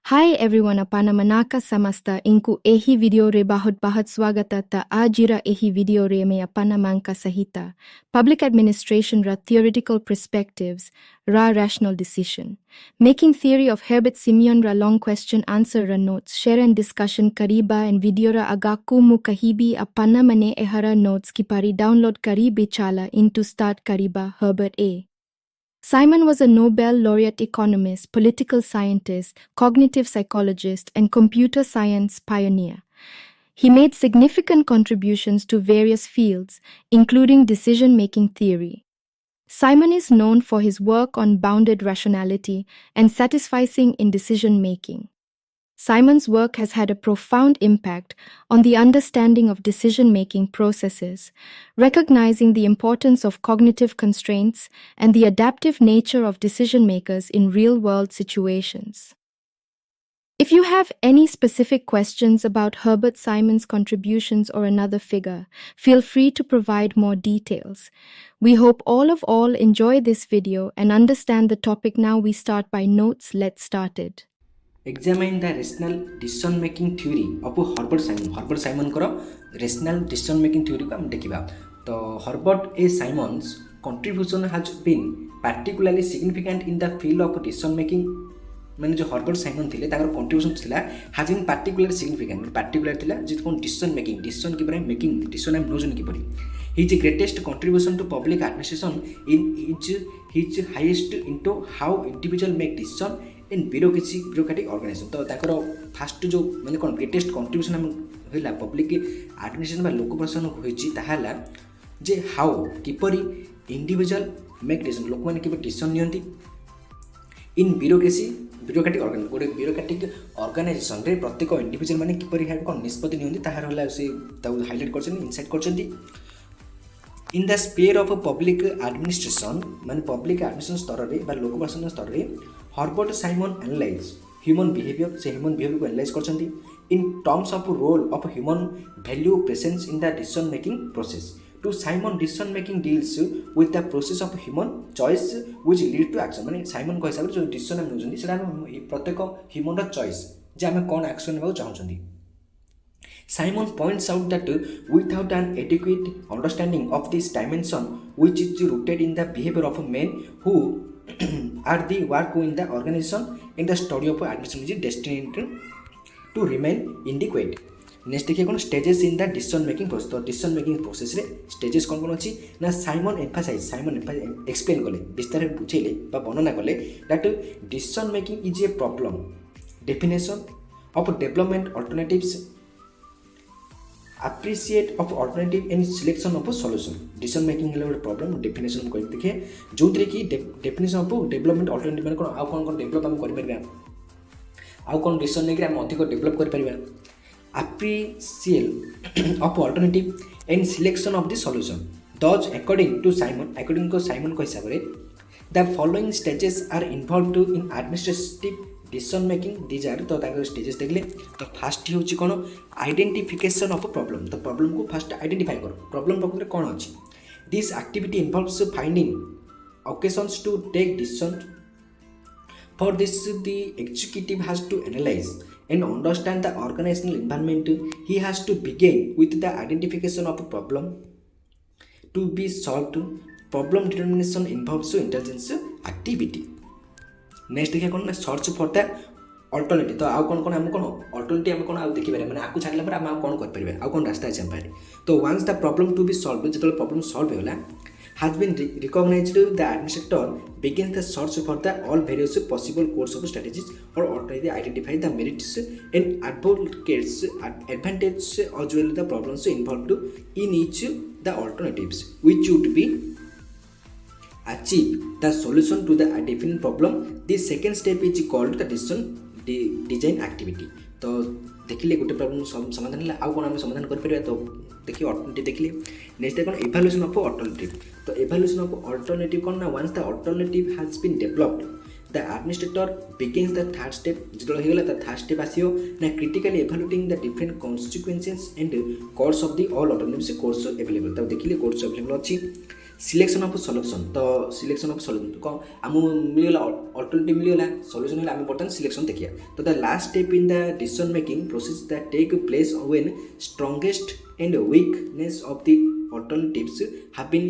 Hi everyone apana manaka samasta inku ehi video re bahut swagata ta ajira ehi video re me apana manka sahita public administration ra theoretical perspectives ra rational decision making theory of Herbert Simon ra long question answer ra notes share and discussion kariba and video ra agaku mu kahibi apana mane ehara notes kipari download karibi chala into start kariba Herbert A. Simon was a Nobel laureate economist, political scientist, cognitive psychologist, and computer science pioneer. He made significant contributions to various fields, including decision-making theory. Simon is known for his work on bounded rationality and satisficing in decision-making. Simon's work has had a profound impact on the understanding of decision-making processes, recognizing the importance of cognitive constraints and the adaptive nature of decision-makers in real-world situations. If you have any specific questions about Herbert Simon's contributions or another figure, feel free to provide more details. We hope all enjoy this video and understand the topic. Now we start by notes. Let's start it. Examine the rational decision making theory of Herbert Simon. Herbert Simon को rational decision making theory को हम देखिबा. तो Herbert A. Simon's contribution has been particularly significant in the field of decision making. मैंने जो Herbert Simon थिले ताकर contribution थिला has been particularly significant. Particular थिला जित कोन decision making की बारे making decision हम नोजन की परी. His greatest contribution to public administration in his highest into how individual make decision in bureaucratic organisation तो ताकर फास्ट जो माने कोन ग्रेटेस्ट कंट्रीब्यूशन हम होइला पब्लिक एडमिनिस्ट्रेशन बा लोक प्रशासन होइची ताहाला जे हाउ किपरि इंडिविजुअल मेक डिसीजन लोक माने किपरि डिसीजन नियंती इन ब्यूरोक्रेटिक ऑर्गेनाइजेशन रे प्रत्येक इंडिविजुअल माने किपरि हाउ कोन निष्पत्ति नियंती ताहार होला से ताउ हाइलाइट करछन इनसाइट करछन in the sphere of public administration माने पब्लिक एडमिनिस्ट्रेशन स्तर रे बा लोक प्रशासन स्तर रे Herbert Simon analyze human behavior से human behavior को analyze करछंती in terms of role of human value presence in the decision making process. To Simon decision making deals with the process of human choice which lead to action. माने Simon को हिसाब रे जो decision हम नउछंती सेटा हम प्रत्येक human रा choice जे हमें कोन action नेबा चाहछंती. Simon points out that without an adequate understanding of this dimension which is rooted in the behavior of men who are the work in the organization in the study of administration is destined to remain inadequate. Next देखिए कौन stages in the decision making process. तो decision making process रे stages कौन कौन अच्छी ना Simon explain कले विस्तार में पूछेले बा वर्णना कले that decision making is a problem definition of development alternatives appreciate of alternative and selection of a solution. Decision making है एक problem definition हम कर देखिए जो तरह की definition of development alternative माने कौन आउ कौन develop हम कर परिबा आउ कौन decision लेके हम अधिक develop कर परिबा appreciate of alternative and selection of the solution. Thus according to Simon को हिसाब रे the following stages are involved in administrative decision making. These are तो ताकर stages देखले तो first ही होची कोन identification of a problem. तो problem को first identify करो problem प्रकृति कोन अछि. This activity involves finding occasions to take decisions. For this the executive has to analyze and understand the organizational environment. He has to begin with the identification of a problem to be solved. Problem determination involves intelligence activity. Next देखिए कौन ना search for the alternative तो आउ कौन हम कौन alternative हम कौन आउ देखि पारे माने आकु छाडला पर हम कौन कर परिबे आउ कौन रास्ता अछि हम पारे तो once the problem to be solved जतल प्रॉब्लम सॉल्व होला has been recognized the administrator begins the search for the all various possible course of strategies or already identify the merits and advocates advantages as well the problems involved in each the alternatives which would be achieve the solution to the definite problem. The second step is called the decision design activity. तो देखिले गोटे problem समाधान है आउ कोन हम समाधान कर परिबा तो देखिए अल्टरनेटिव देखिले नेक्स्ट कोन इवैल्यूएशन ऑफ अल्टरनेटिव तो इवैल्यूएशन ऑफ अल्टरनेटिव कोन ना once the alternative has been developed the administrator begins the third step जतल हेगला त थर्ड स्टेप आसियो ना critically evaluating the different consequences and course of the all alternatives course available तो देखिले कोर्स अवेलेबल अछि सिलेक्शन ऑफ सॉल्यूशन तो selection of solution कौन आम मिलगला अल्टरनेटिव मिलगला सॉल्यूशन है आम बर्तमान सिलेक्शन देखिए तो the last step in the decision making process that take place when strongest and weakness of the alternatives have been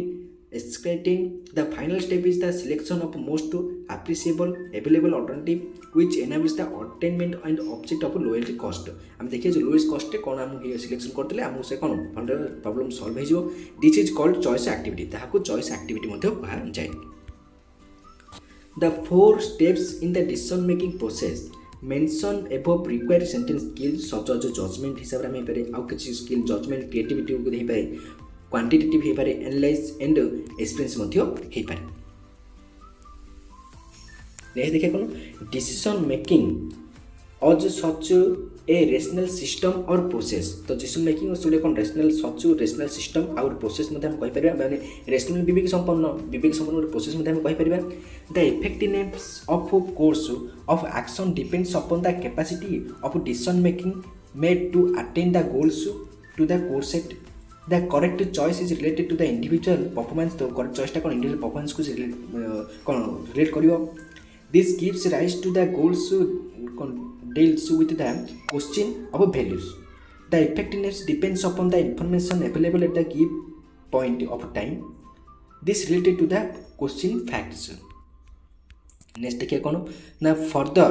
escalating. The final step is the selection of most appreciable available alternative which enables the attainment and object of lowest cost. हम देखिए जो lowest cost कौन आम selection करते आम से कौन problem solve हो this is called choice activity ताकू चॉइस एक्टिविटी कहा जाए. The 4 steps in the decision making process mention above required certain skills such as judgment हिसाब से हमें पारे आउ किसी स्किल जजमेंट क्रिएटिविटी को दे पारे क्वांटिटेटिव हो पारे एनालाइज एंड एक्सपीरियंस मध्य हो पारे. नेक्स्ट देखिए कौन decision making as such a rational system और प्रोसेस तो डिसीजन मेकिंग उसके कौन रेशनल सच रेशनल सिस्टम और प्रोसेस मध्य हम कहि परिबा माने रेशनल विवेक संपन्न प्रोसेस मध्य हम कहि परिबा. The effectiveness of course of action depends upon the capacity of decision making made to attain the goals to the course set. The correct choice is related to the individual performance. तो correct choice टा कौन individual performance को relate करियो. This gives rise to the goals deals with the question of values. The effectiveness depends upon the information available at the given point of time. This related to the question facts. Next देखिए कौन ना further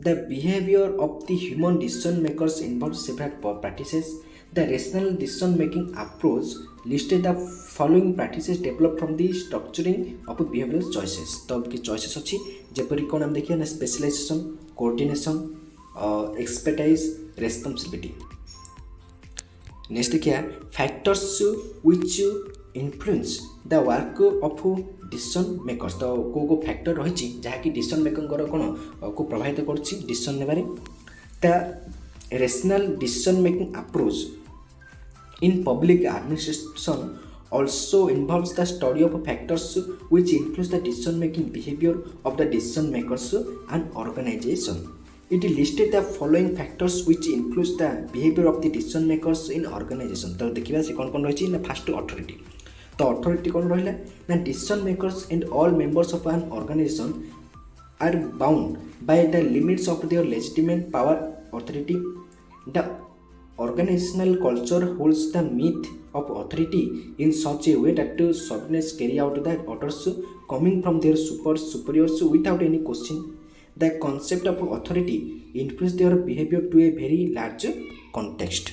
the behavior of the human decision makers involves several practices. The rational decision making approach listed the following practices developed from the structuring of behavioral choices. तो कि choices अच्छी जेपरी कौन हम देखिए ना specialization, coordination, expertise, responsibility. Next देखिए factors which influence the work of decision makers. तो को factor रही जहाँ की decision making कौन को प्रभावित करछि decision नेबारे. The rational decision making approach in public administration also involves the study of factors which influence the decision making behavior of the decision makers and organization. It listed the following factors which influence the behavior of the decision makers in organization. तो देखिबा से कौन रही ना first authority तो authority कौन रहिला ना decision makers and all members of an organization are bound by the limits of their legitimate power authority. The organizational culture holds the myth of authority in such a way that subordinates carry out the orders coming from their superiors without any question. The concept of authority influences their behavior to a very large context.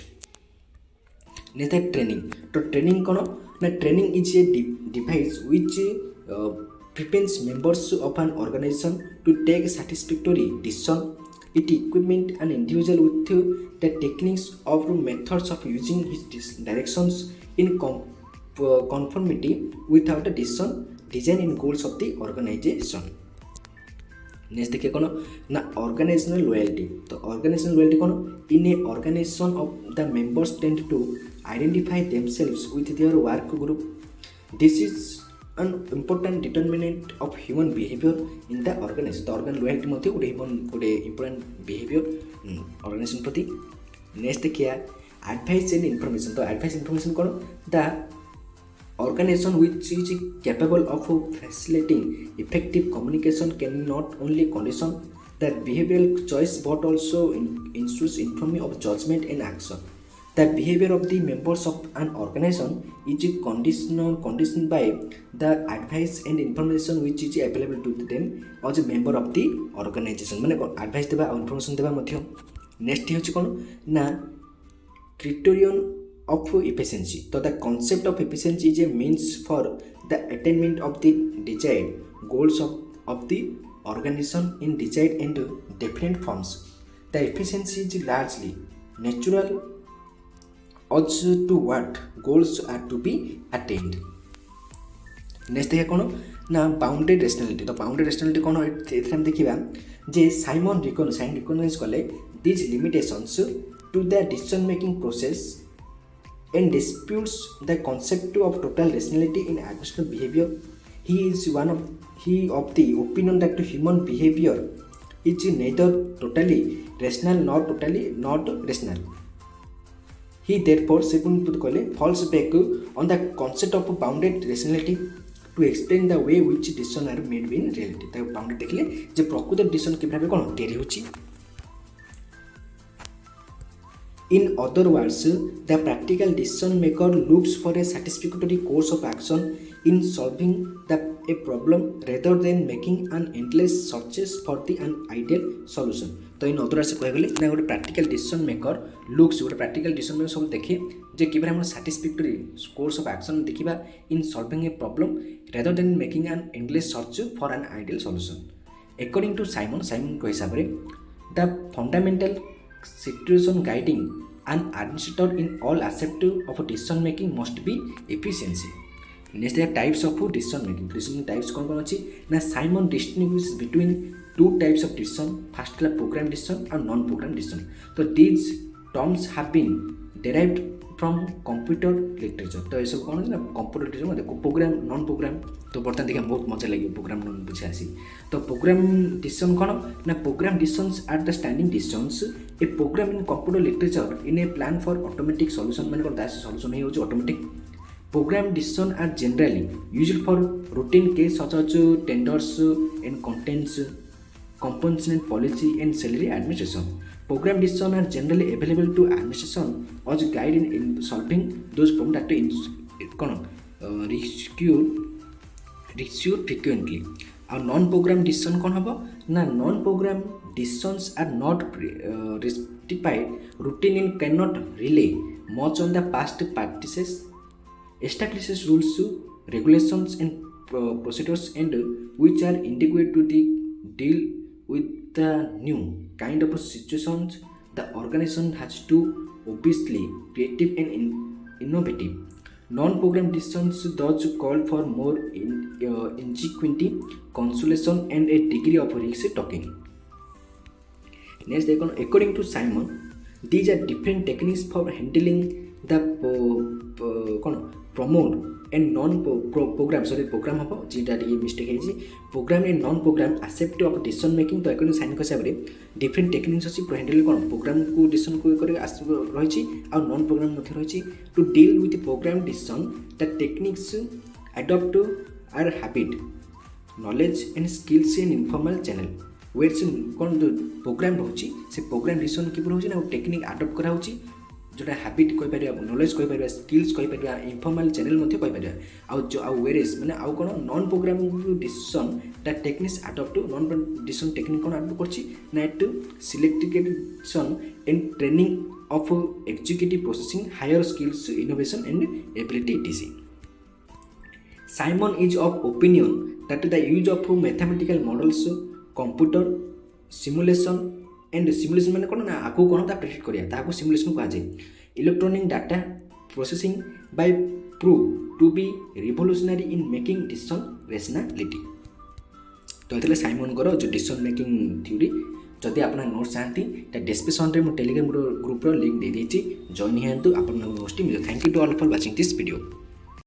Next training. So training kono na training is a device which prevents members of an organization to take satisfactory decision. It equipment an individual with the techniques or methods of using his directions in conformity without the decision design and goals of the organization. Next देखिए कौन ना organizational loyalty. तो organizational loyalty कौन in a organization of the members tend to identify themselves with their work group. This is an important determinant of human behavior in the organization. तो organ loyalty मध्य गोटे important behavior organization प्रति. Next देखिए advice and information. तो advice information कौन the organization which is capable of facilitating effective communication can not only condition the behavioral choice but also ensures informing of judgment and action. The behavior of the members of an organization is conditioned by the advice and information which is available to them as a member of the organization. माने advice देबा और information देबा मध्य. Next होची कोन ना criterion of efficiency. So the concept of efficiency is a means for the attainment of the desired goals of the organization in desired and definite forms. The efficiency is largely natural as to what goals are to be attained. Next देखिए कौन ना bounded rationality. तो bounded rationality कौन एथि हम देखिबा जे Simon recognise कले these limitations to the decision making process and disputes the concept of total rationality in aggressive behavior. He is of the opinion that human behavior is neither totally rational nor totally not rational. He therefore से कहले falls back on the concept of bounded rationality to explain the way which decisions are made in reality. ताको bounded देखले जे प्रकृत decision के भाबे कोन dairy होची. In other words, the practical decision maker looks for a satisfactory course of action in solving a problem rather than making an endless searches for an ideal solution. तो in other से कह गले ना गोटे practical decision maker looks गोटे practical decision maker सब देखे जे किबा हम सैटिस्फैक्टरी कोर्स ऑफ एक्शन देखिबा in solving a problem rather than making an endless search for an ideal solution. According to Simon को हिसाब रे the fundamental situation guiding an administrator in all aspects of decision making must be efficiency. Next are types of decision making. Decision types कौन अच्छी ना Simon distinguishes between two types of decision. First है program decision and non-program decision. So these terms have been derived from computer literature. तो ये सब कौन है ना computer literature में देखो program non-program तो बर्तमान देखा बहुत मजा लगी program non बुझे आसी. तो program decision कौन ना program decisions are the standing decisions. A program in computer literature in a plan for automatic solution माने कौन दास solution है वो जो automatic. Program decisions are generally used for routine case such as tenders and contents, compensation policy and salary administration. Program decisions are generally available to administration as guide in solving those problems that recur frequently. Our non-program decision कौन हबो ना non-program decisions are not rectified routine and cannot rely much on the past practices, establishes rules, regulations and procedures and which are inadequate to deal with the new kind of situations the organization has to obviously creative and innovative. Non-program decisions thus call for more ingenuity, consolation and a degree of risk taking. Next, according to Simon, these are different techniques for handling the promote and non-program program हम zeta ये mistake है जी program and non-program aspect of decision making तो according to Simon हिसाब रे different techniques अच्छी pro handle कौन program को decision को करे रही ची और non-program मध्य रही ची to deal with the program decision the techniques adopt are habit, knowledge and skills in informal channel. वेट्स कौन जो प्रोग्राम रोची से प्रोग्राम डिसीजन की रोची ना टेक्निक अडॉप्ट करा होची जोटा हैबिट कहि परिया नॉलेज कहि परिया स्किल्स कहि परिया इनफॉर्मल चैनल मध्ये कहि परिया आ जो आ वेरेस माने आ कोन नॉन प्रोग्राम डिसीजन ता techniques adopt non decision technique कोन अडॉप्ट करछि ना to selection and training of executive processing higher skills innovation and ability etc. Simon is of opinion that the use of mathematical models, computer simulation and simulation माने कोन ना आको कोन ता predict करिया ताको simulation को आजे electronic data processing by prove to be revolutionary in making decision rationality. तो एतले साइमन करो जो डिसीजन मेकिंग थ्योरी जदि आपन नोट्स चाहती ता डिस्क्रिप्शन रे मो टेलीग्राम ग्रुप रो लिंक दे देछि जॉइन हियंतु आपन नोट्स टी मिलो. Thank you to all for watching this video.